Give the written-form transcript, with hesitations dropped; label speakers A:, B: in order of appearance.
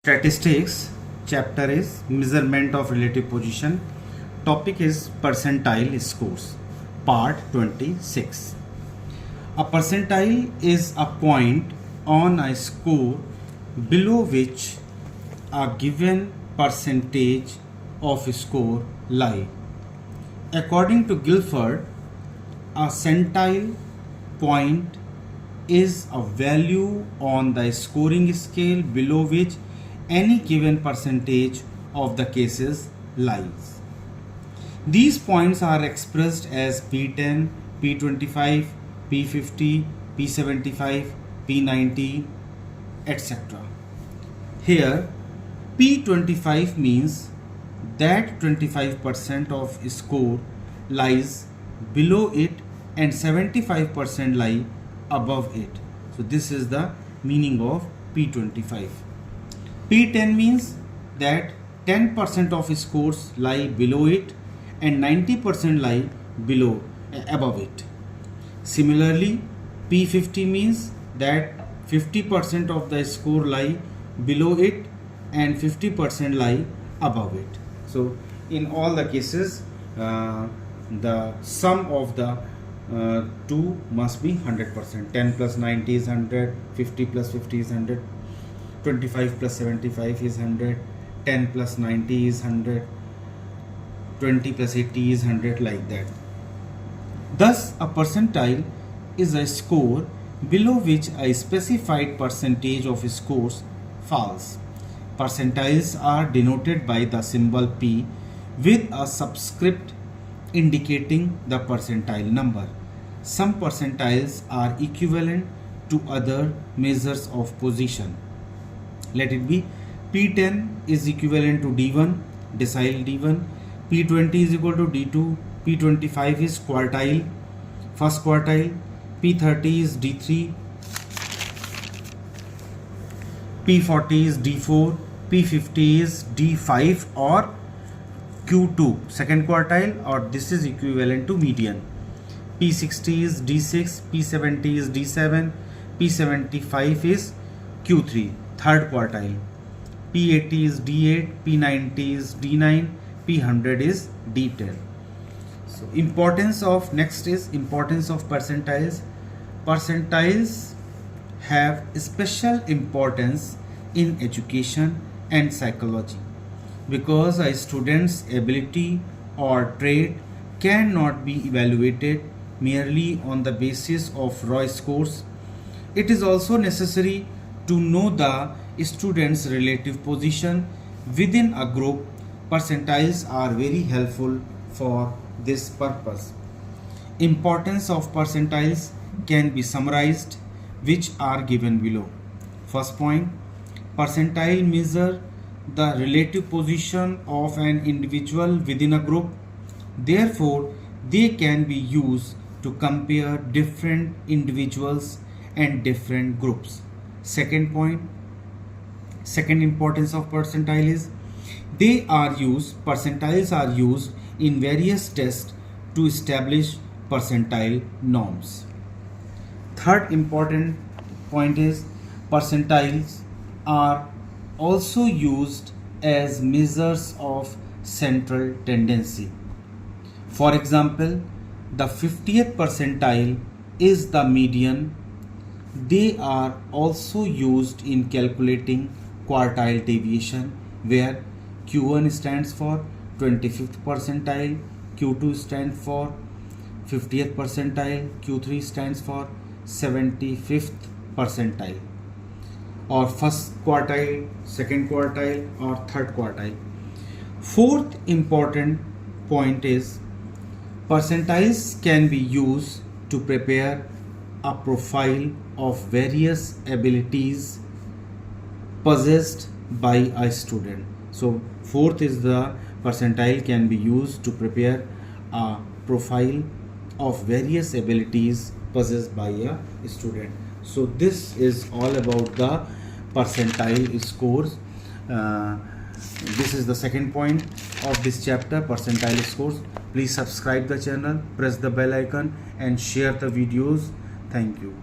A: Statistics chapter is measurement of relative position. Topic is percentile scores. Part 26. A percentile is a point on a score below which a given percentage of score lie. According to Guilford, a centile point is a value on the scoring scale below which any given percentage of the cases lies. These points are expressed as P10, P25, P50, P75, P90, etc. Here, P25 means that 25% of score lies below it and 75% lie above it. So this is the meaning of P25. P10 means that 10% of scores lie below it and 90% lie above it. Similarly, P50 means that 50% of the score lie below it and 50% lie above it. So in all the cases, the sum of the two must be 100%. 10 plus 90 is 100, 50 plus 50 is 100, 25 plus 75 is 100, 10 plus 90 is 100, 20 plus 80 is 100, like that. Thus, a percentile is a score below which a specified percentage of scores falls. Percentiles are denoted by the symbol P with a subscript indicating the percentile number. Some percentiles are equivalent to other measures of position. Let it be P10 is equivalent to D1, decile D1, P20 is equal to D2, P25 is quartile, first quartile, P30 is D3, P40 is D4, P50 is D5 or Q2, second quartile, or this is equivalent to median. P60 is D6, P70 is D7, P75 is Q3, third quartile. P80 is D8, P90 is D9, P100 is D10. So next is importance of percentiles. Percentiles have special importance in education and psychology because a student's ability or trait cannot be evaluated merely on the basis of raw scores. It is also necessary to know the student's relative position within a group. Percentiles are very helpful for this purpose. Importance of percentiles can be summarized, which are given below. First point, percentile measure the relative position of an individual within a group. Therefore, they can be used to compare different individuals and different groups. Second point, second importance of percentile is percentiles are used in various tests to establish percentile norms. Third important point is percentiles are also used as measures of central tendency. For example, the 50th percentile is the median. They are also used in calculating quartile deviation, where Q1 stands for 25th percentile, Q2 stands for 50th percentile, Q3 stands for 75th percentile, or first quartile, second quartile, or third quartile. Fourth important point is percentiles can be used to prepare a profile of various abilities possessed by a student. So fourth is the percentile can be used to prepare a profile of various abilities possessed by a student. So this is all about the percentile scores. This is the second point of this chapter, percentile scores. Please subscribe the channel, press the bell icon and share the videos. Thank you.